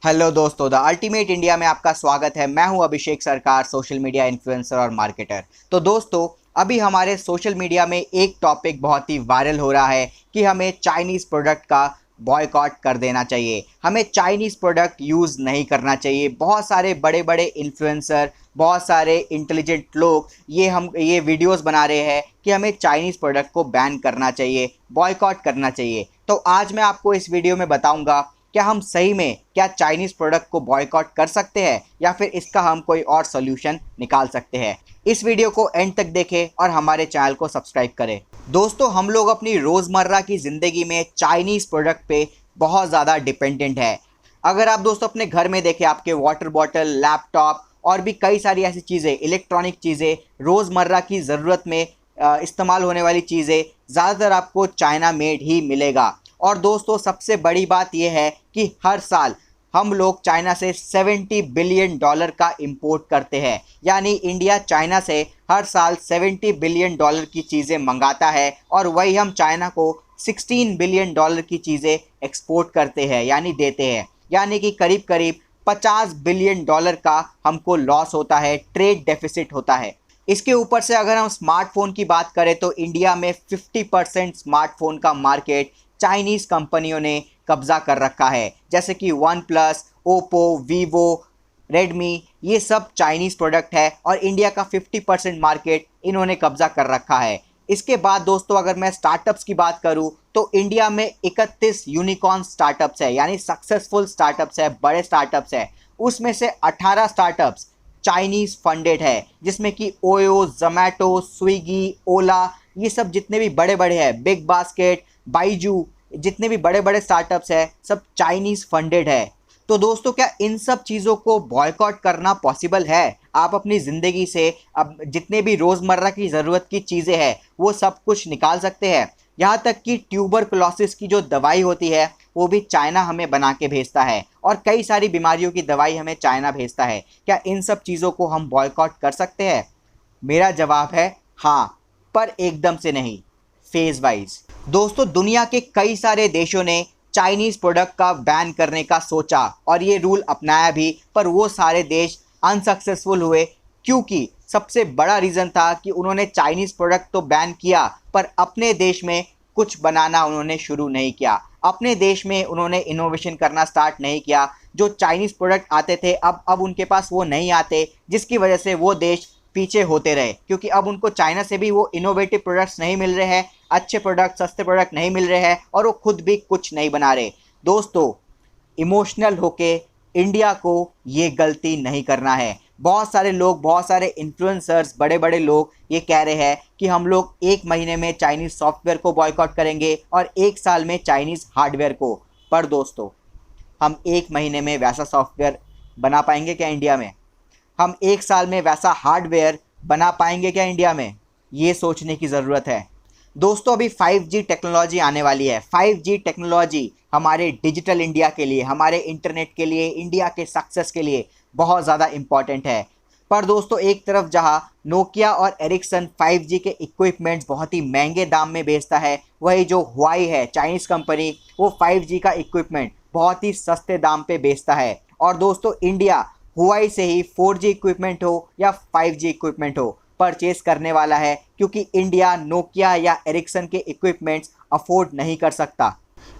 Hello दोस्तों, the ultimate India में आपका स्वागत है। मैं हूं अभिषेक सरकार, सोशल मीडिया इन्फ्लुएंसर और मार्केटर। तो दोस्तों, अभी हमारे सोशल मीडिया में एक टॉपिक बहुत ही वायरल हो रहा है कि हमें चाइनीज़ प्रोडक्ट का बॉयकॉट कर देना चाहिए, हमें चाइनीज़ प्रोडक्ट यूज़ नहीं करना चाहिए। बहुत सारे बड़े बड़े इन्फ्लुएंसर, बहुत सारे इंटेलिजेंट लोग ये वीडियोस बना रहे हैं कि हमें चाइनीज़ प्रोडक्ट को बैन करना चाहिए, बॉयकॉट करना चाहिए। तो आज मैं आपको इस वीडियो में बताऊंगा क्या हम सही में क्या चाइनीज़ प्रोडक्ट को बॉयकॉट कर सकते हैं या फिर इसका हम कोई और सॉल्यूशन निकाल सकते हैं। इस वीडियो को एंड तक देखें और हमारे चैनल को सब्सक्राइब करें। दोस्तों, हम लोग अपनी रोज़मर्रा की ज़िंदगी में चाइनीज़ प्रोडक्ट पे बहुत ज़्यादा डिपेंडेंट है। अगर आप दोस्तों अपने घर में देखें, आपके वाटर बॉटल, लैपटॉप और भी कई सारी ऐसी चीज़ें, इलेक्ट्रॉनिक चीज़ें, रोज़मर्रा की ज़रूरत में इस्तेमाल होने वाली चीज़ें ज़्यादातर आपको चाइना मेड ही मिलेगा। और दोस्तों, सबसे बड़ी बात यह है कि हर साल हम लोग चाइना से $70 बिलियन का इंपोर्ट करते हैं। यानी इंडिया चाइना से हर साल $70 बिलियन की चीज़ें मंगाता है और वही हम चाइना को $16 बिलियन की चीज़ें एक्सपोर्ट करते हैं, यानी देते हैं। यानी कि करीब करीब $50 बिलियन का हमको लॉस होता है, ट्रेड डेफिसिट होता है। इसके ऊपर से अगर हम स्मार्टफोन की बात करें तो इंडिया में 50% स्मार्टफोन का मार्केट चाइनीज़ कंपनियों ने कब्ज़ा कर रखा है। जैसे कि one plus, Oppo, Vivo, Redmi, ये सब चाइनीज़ प्रोडक्ट है और इंडिया का 50% मार्केट इन्होंने कब्ज़ा कर रखा है। इसके बाद दोस्तों, अगर मैं स्टार्टअप्स की बात करूं तो इंडिया में 31 यूनिकॉर्न स्टार्टअप्स है, यानी सक्सेसफुल स्टार्टअप्स है, बड़े स्टार्टअप्स है। उसमें से 18 स्टार्टअप्स चाइनीज़ फंडेड है, जिसमें कि ओयो, जोमैटो, स्विगी, ओला, ये सब जितने भी बड़े बड़े हैं, बिग बास्केट, बाइजू, जितने भी बड़े बड़े स्टार्टअप्स हैं, सब चाइनीज़ फंडेड है। तो दोस्तों, क्या इन सब चीज़ों को बॉयकॉट करना पॉसिबल है? आप अपनी ज़िंदगी से अब जितने भी रोज़मर्रा की ज़रूरत की चीज़ें हैं वो सब कुछ निकाल सकते हैं। यहाँ तक कि ट्यूबरकुलोसिस की जो दवाई होती है वो भी चाइना हमें बना के भेजता है और कई सारी बीमारियों की दवाई हमें चाइना भेजता है। क्या इन सब चीज़ों को हम बॉयकॉट कर सकते हैं? मेरा जवाब है हाँ, पर एकदम से नहीं, फेज़ वाइज। दोस्तों, दुनिया के कई सारे देशों ने चाइनीज़ प्रोडक्ट का बैन करने का सोचा और ये रूल अपनाया भी, पर वो सारे देश अनसक्सेसफुल हुए क्योंकि सबसे बड़ा रीज़न था कि उन्होंने चाइनीज़ प्रोडक्ट तो बैन किया पर अपने देश में कुछ बनाना उन्होंने शुरू नहीं किया। अपने देश में उन्होंने इनोवेशन करना स्टार्ट नहीं किया। जो चाइनीज़ प्रोडक्ट आते थे अब उनके पास वो नहीं आते, जिसकी वजह से वो देश पीछे होते रहे, क्योंकि अब उनको चाइना से भी वो इनोवेटिव प्रोडक्ट्स नहीं मिल रहे हैं, अच्छे प्रोडक्ट, सस्ते प्रोडक्ट नहीं मिल रहे हैं और वो खुद भी कुछ नहीं बना रहे। दोस्तों, इमोशनल होके इंडिया को ये गलती नहीं करना है। बहुत सारे लोग, बहुत सारे इन्फ्लुएंसर्स, बड़े बड़े लोग ये कह रहे हैं कि हम लोग 1 महीने में चाइनीज़ सॉफ्टवेयर को बॉयकॉट करेंगे और 1 साल में चाइनीज़ हार्डवेयर को। पर दोस्तों, हम 1 महीने में वैसा सॉफ्टवेयर बना पाएंगे क्या इंडिया में? हम 1 साल में वैसा हार्डवेयर बना पाएंगे क्या इंडिया में? ये सोचने की ज़रूरत है। दोस्तों, अभी 5G टेक्नोलॉजी आने वाली है। 5G टेक्नोलॉजी हमारे डिजिटल इंडिया के लिए, हमारे इंटरनेट के लिए, इंडिया के सक्सेस के लिए बहुत ज़्यादा इम्पॉर्टेंट है। पर दोस्तों, एक तरफ जहां नोकिया और एरिक्सन 5G के इक्विपमेंट्स बहुत ही महंगे दाम में बेचता है, वही जो हुआई है, चाइनीज़ कंपनी, वो 5G का इक्विपमेंट बहुत ही सस्ते दाम पे बेचता है। और दोस्तों, इंडिया हुआई से ही 4G इक्विपमेंट हो या 5G इक्विपमेंट हो परचेज करने वाला है, क्योंकि इंडिया नोकिया या एरिक्सन के इक्विपमेंट्स अफोर्ड नहीं कर सकता।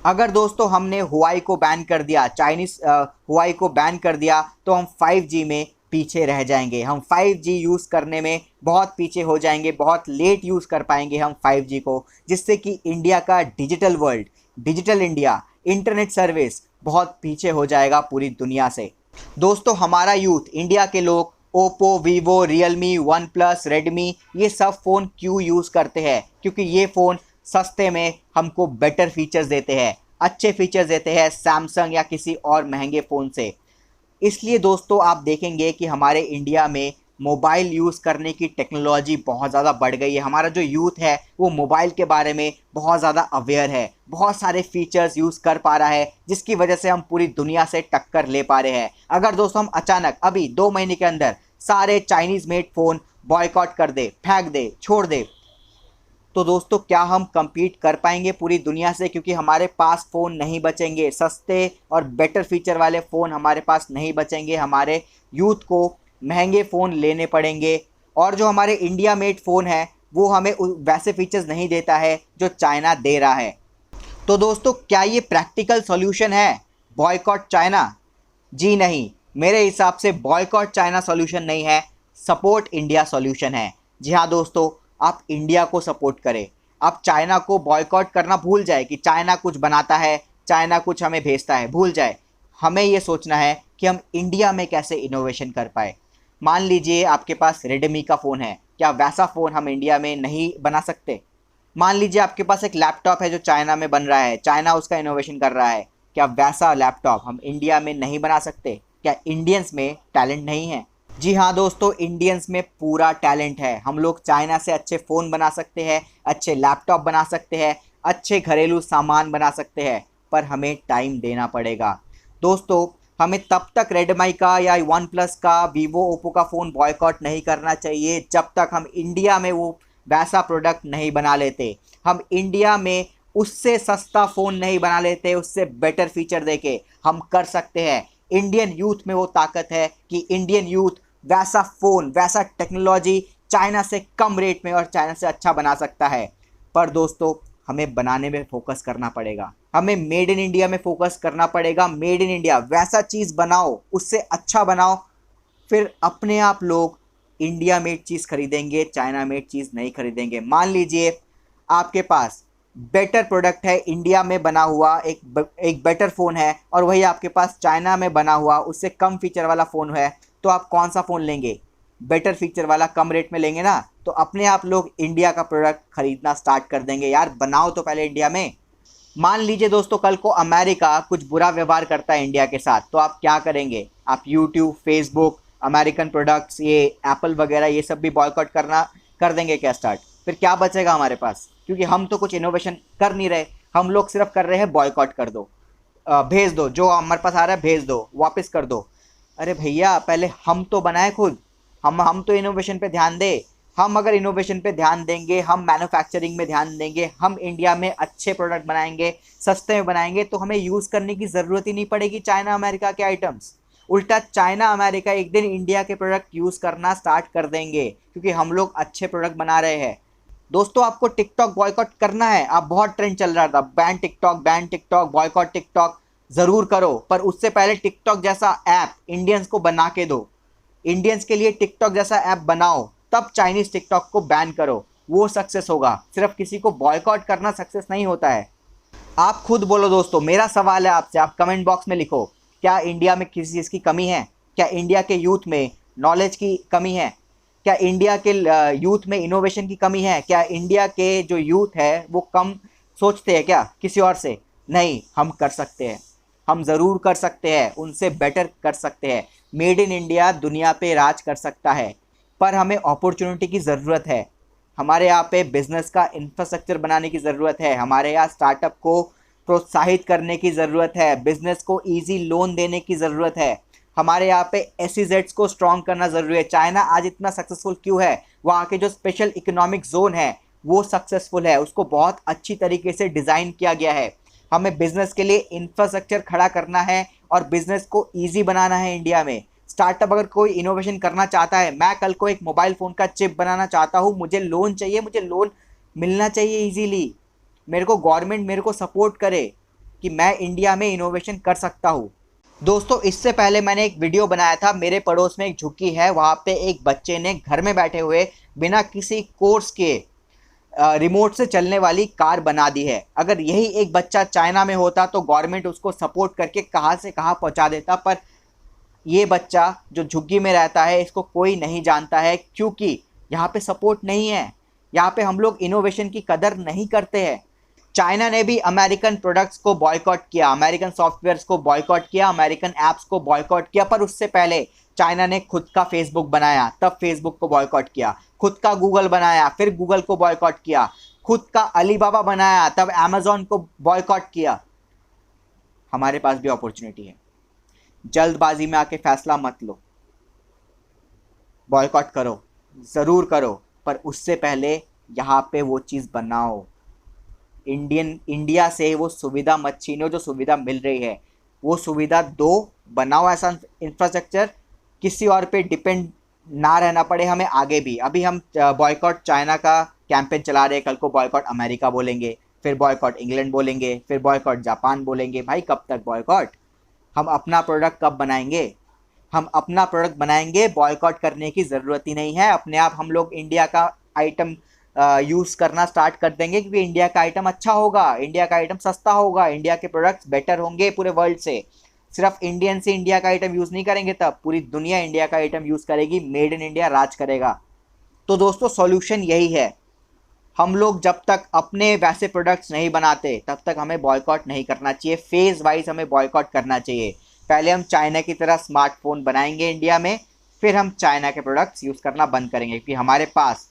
अगर दोस्तों हमने हुआई को बैन कर दिया, चाइनीज़ हुआई को बैन कर दिया, तो हम 5G में पीछे रह जाएंगे। हम 5G यूज़ करने में बहुत पीछे हो जाएंगे, बहुत लेट यूज़ कर पाएंगे हम 5G को, जिससे कि इंडिया का digital world, digital India, internet service बहुत पीछे हो जाएगा पूरी दुनिया से। दोस्तों, हमारा यूथ, इंडिया के लोग Oppo, Vivo, Realme, one plus, Redmi, ये सब फ़ोन क्यों यूज़ करते हैं? क्योंकि ये फ़ोन सस्ते में हमको बेटर फीचर्स देते हैं, अच्छे फीचर्स देते हैं सैमसंग या किसी और महंगे फ़ोन से। इसलिए दोस्तों, आप देखेंगे कि हमारे इंडिया में मोबाइल यूज़ करने की टेक्नोलॉजी बहुत ज़्यादा बढ़ गई है। हमारा जो यूथ है वो मोबाइल के बारे में बहुत ज़्यादा अवेयर है, बहुत सारे फीचर्स यूज़ कर पा रहा है, जिसकी वजह से हम पूरी दुनिया से टक्कर ले पा रहे हैं। अगर दोस्तों हम अचानक अभी 2 महीने के अंदर सारे चाइनीज़ मेड फ़ोन बॉयकॉट कर दे, फेंक दे, छोड़ दे, तो दोस्तों क्या हम compete कर पाएंगे पूरी दुनिया से, क्योंकि हमारे पास फ़ोन नहीं बचेंगे, सस्ते और बेटर फीचर वाले फ़ोन हमारे पास नहीं बचेंगे, हमारे यूथ को महंगे फ़ोन लेने पड़ेंगे। और जो हमारे इंडिया मेड फ़ोन है वो हमें वैसे फीचर्स नहीं देता है जो चाइना दे रहा है। तो दोस्तों क्या ये प्रैक्टिकल सॉल्यूशन है बॉयकॉट चाइना? जी नहीं, मेरे हिसाब से बॉयकॉट चाइना सॉल्यूशन नहीं है, सपोर्ट इंडिया सॉल्यूशन है। जी हाँ दोस्तों, आप इंडिया को सपोर्ट करें। आप चाइना को बॉयकॉट करना भूल जाए कि चाइना कुछ बनाता है, चाइना कुछ हमें भेजता है, भूल जाए। हमें ये सोचना है कि हम इंडिया में कैसे इनोवेशन कर पाए। मान लीजिए आपके पास रेडमी का फ़ोन है, क्या वैसा फ़ोन हम इंडिया में नहीं बना सकते? मान लीजिए आपके पास एक लैपटॉप है जो चाइना में बन रहा है, चाइना उसका इनोवेशन कर रहा है, क्या वैसा लैपटॉप हम इंडिया में नहीं बना सकते? क्या इंडियंस में टैलेंट नहीं है? जी हाँ दोस्तों, इंडियंस में पूरा टैलेंट है। हम लोग चाइना से अच्छे फ़ोन बना सकते हैं, अच्छे लैपटॉप बना सकते हैं, अच्छे घरेलू सामान बना सकते हैं, पर हमें टाइम देना पड़ेगा। दोस्तों हमें तब तक रेडमी का या वन प्लस का, वीवो, ओप्पो का फ़ोन बॉयकॉट नहीं करना चाहिए जब तक हम इंडिया में वो वैसा प्रोडक्ट नहीं बना लेते, हम इंडिया में उससे सस्ता फ़ोन नहीं बना लेते, उससे बेटर फीचर देके। हम कर सकते हैं। इंडियन यूथ में वो ताकत है कि इंडियन यूथ वैसा फ़ोन, वैसा टेक्नोलॉजी चाइना से कम रेट में और चाइना से अच्छा बना सकता है। पर दोस्तों हमें बनाने में फोकस करना पड़ेगा, हमें मेड इन इंडिया में फोकस करना पड़ेगा। मेड इन इंडिया वैसा चीज़ बनाओ, उससे अच्छा बनाओ, फिर अपने आप लोग इंडिया मेड चीज़ खरीदेंगे, चाइना मेड चीज़ नहीं खरीदेंगे। मान लीजिए आपके पास बेटर प्रोडक्ट है, इंडिया में बना हुआ एक बेटर फ़ोन है, और वही आपके पास चाइना में बना हुआ उससे कम फीचर वाला फ़ोन है, तो आप कौन सा फ़ोन लेंगे? बेटर फीचर वाला, कम रेट में लेंगे ना। तो अपने आप लोग इंडिया का प्रोडक्ट खरीदना स्टार्ट कर देंगे। यार बनाओ तो पहले इंडिया में। मान लीजिए दोस्तों कल को अमेरिका कुछ बुरा व्यवहार करता है इंडिया के साथ, तो आप क्या करेंगे? आप यूट्यूब, फेसबुक, अमेरिकन प्रोडक्ट्स, ये एप्पल वगैरह ये सब भी बॉयकॉट करना कर देंगे क्या स्टार्ट? फिर क्या बचेगा हमारे पास? क्योंकि हम तो कुछ इनोवेशन कर नहीं रहे, हम लोग सिर्फ कर रहे हैं बॉयकॉट कर दो, भेज दो, जो हमारे पास आ रहा है भेज दो, वापस कर दो। अरे भैया पहले हम तो बनाए खुद, हम तो इनोवेशन पे ध्यान दे। हम अगर इनोवेशन पे ध्यान देंगे, हम मैन्युफैक्चरिंग में ध्यान देंगे, हम इंडिया में अच्छे प्रोडक्ट बनाएंगे, सस्ते में बनाएंगे, तो हमें यूज़ करने की ज़रूरत ही नहीं पड़ेगी चाइना अमेरिका के आइटम्स। उल्टा चाइना अमेरिका एक दिन इंडिया के प्रोडक्ट यूज़ करना स्टार्ट कर देंगे, क्योंकि हम लोग अच्छे प्रोडक्ट बना रहे हैं। दोस्तों आपको टिकटॉक बॉयकॉट करना है, आप बहुत ट्रेंड चल रहा था, ban TikTok, ban TikTok, boycott TikTok, ज़रूर करो, पर उससे पहले टिकटॉक जैसा ऐप इंडियंस को बना के दो। इंडियंस के लिए टिकटॉक जैसा ऐप बनाओ, तब चाइनीज़ टिकटॉक को बैन करो, वो सक्सेस होगा। सिर्फ किसी को बॉयकॉट करना सक्सेस नहीं होता है। आप खुद बोलो दोस्तों, मेरा सवाल है आपसे, आप कमेंट बॉक्स में लिखो, क्या इंडिया में किसी चीज़ की कमी है? क्या इंडिया के यूथ में नॉलेज की कमी है? क्या इंडिया के यूथ में इनोवेशन की कमी है? क्या इंडिया के जो यूथ है वो कम सोचते हैं क्या किसी और से? नहीं, हम कर सकते हैं, हम ज़रूर कर सकते हैं, उनसे बेटर कर सकते हैं। मेड इन इंडिया दुनिया पे राज कर सकता है, पर हमें अपॉर्चुनिटी की ज़रूरत है। हमारे यहाँ पे बिज़नेस का इंफ्रास्ट्रक्चर बनाने की ज़रूरत है, हमारे यहाँ स्टार्टअप को प्रोत्साहित करने की ज़रूरत है, बिज़नेस को ईजी लोन देने की ज़रूरत है, हमारे यहाँ पे एसईजेड्स को स्ट्रॉन्ग करना ज़रूरी है। चाइना आज इतना सक्सेसफुल क्यों है? वहाँ के जो स्पेशल इकोनॉमिक जोन है वो सक्सेसफुल है, उसको बहुत अच्छी तरीके से डिज़ाइन किया गया है। हमें बिज़नेस के लिए इंफ्रास्ट्रक्चर खड़ा करना है और बिज़नेस को ईजी बनाना है इंडिया में। स्टार्टअप अगर कोई इनोवेशन करना चाहता है, मैं कल को एक मोबाइल फ़ोन का चिप बनाना चाहता हूँ, मुझे लोन चाहिए, मुझे लोन मिलना चाहिए ईजीली, मेरे को गवर्नमेंट मेरे को सपोर्ट करे कि मैं इंडिया में इनोवेशन कर सकता हूँ। दोस्तों इससे पहले मैंने एक वीडियो बनाया था, मेरे पड़ोस में एक झुग्गी है, वहाँ पे एक बच्चे ने घर में बैठे हुए बिना किसी कोर्स के रिमोट से चलने वाली कार बना दी है। अगर यही एक बच्चा चाइना में होता तो गवर्नमेंट उसको सपोर्ट करके कहाँ से कहाँ पहुँचा देता, पर ये बच्चा जो झुग्गी में रहता है इसको कोई नहीं जानता है, क्योंकि यहाँ पे सपोर्ट नहीं है, यहाँ पे हम लोग इनोवेशन की कदर नहीं करते हैं। चाइना ने भी अमेरिकन प्रोडक्ट्स को बॉयकॉट किया, अमेरिकन सॉफ्टवेयर्स को बॉयकॉट किया, अमेरिकन ऐप्स को बॉयकॉट किया, पर उससे पहले चाइना ने खुद का फेसबुक बनाया, तब फेसबुक को बॉयकॉट किया, खुद का गूगल बनाया, फिर गूगल को बॉयकॉट किया, खुद का अलीबाबा बनाया, तब अमेजोन को बॉयकॉट किया। हमारे पास भी अपॉर्चुनिटी है, जल्दबाजी में आके फैसला मत लो, बॉयकॉट करो, ज़रूर करो, पर उससे पहले यहाँ पे वो चीज़ बनाओ। इंडिया से वो सुविधा मत छीनो जो सुविधा मिल रही है, वो सुविधा दो, बनाओ ऐसा इंफ्रास्ट्रक्चर, किसी और पे डिपेंड ना रहना पड़े हमें आगे भी। अभी हम बॉयकॉट चाइना का कैंपेन चला रहे हैं, कल को बॉयकॉट अमेरिका बोलेंगे, फिर बॉयकॉट इंग्लैंड बोलेंगे, फिर बॉयकॉट जापान बोलेंगे। भाई कब तक बॉयकॉट? हम अपना प्रोडक्ट कब बनाएंगे? हम अपना प्रोडक्ट बनाएंगे, बॉयकॉट करने की ज़रूरत ही नहीं है। अपने आप हम लोग इंडिया का आइटम यूज़ करना स्टार्ट कर देंगे, क्योंकि इंडिया का आइटम अच्छा होगा, इंडिया का आइटम सस्ता होगा, इंडिया के प्रोडक्ट्स बेटर होंगे पूरे वर्ल्ड से। सिर्फ इंडियन से इंडिया का आइटम यूज़ नहीं करेंगे, तब पूरी दुनिया इंडिया का आइटम यूज़ करेगी, मेड इन इंडिया राज करेगा। तो दोस्तों सॉल्यूशन यही है, हम लोग जब तक अपने वैसे प्रोडक्ट्स नहीं बनाते तब तक हमें बॉयकॉट नहीं करना चाहिए। फेज़ वाइज हमें बॉयकॉट करना चाहिए। पहले हम चाइना की तरह स्मार्टफोन बनाएंगे इंडिया में, फिर हम चाइना के प्रोडक्ट्स यूज़ करना बंद करेंगे, क्योंकि हमारे पास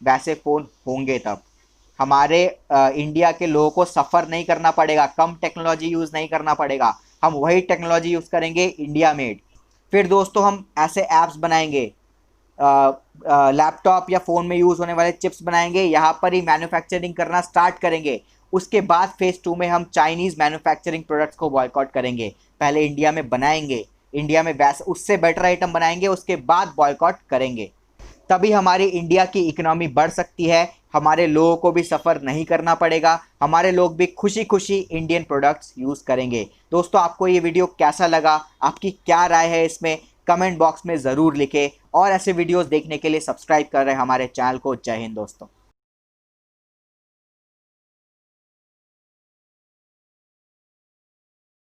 वैसे फ़ोन होंगे तब हमारे इंडिया के लोगों को सफ़र नहीं करना पड़ेगा, कम टेक्नोलॉजी यूज़ नहीं करना पड़ेगा, हम वही टेक्नोलॉजी यूज़ करेंगे इंडिया मेड। फिर दोस्तों हम ऐसे ऐप्स बनाएंगे, लैपटॉप या फ़ोन में यूज़ होने वाले चिप्स बनाएंगे, यहाँ पर ही मैन्युफैक्चरिंग करना स्टार्ट करेंगे। उसके बाद फेज़ 2 में हम चाइनीज़ मैन्युफैक्चरिंग प्रोडक्ट्स को बॉयकॉट करेंगे। पहले इंडिया में बनाएंगे, इंडिया में वैसे उससे बेटर आइटम बनाएंगे, उसके बाद बॉयकॉट करेंगे। तभी हमारी इंडिया की इकोनॉमी बढ़ सकती है, हमारे लोगों को भी सफ़र नहीं करना पड़ेगा, हमारे लोग भी खुशी खुशी इंडियन प्रोडक्ट्स यूज़ करेंगे। दोस्तों आपको ये वीडियो कैसा लगा, आपकी क्या राय है इसमें, कमेंट बॉक्स में ज़रूर लिखें, और ऐसे वीडियोस देखने के लिए सब्सक्राइब कर रहे हैं हमारे चैनल को। जय हिंद दोस्तों।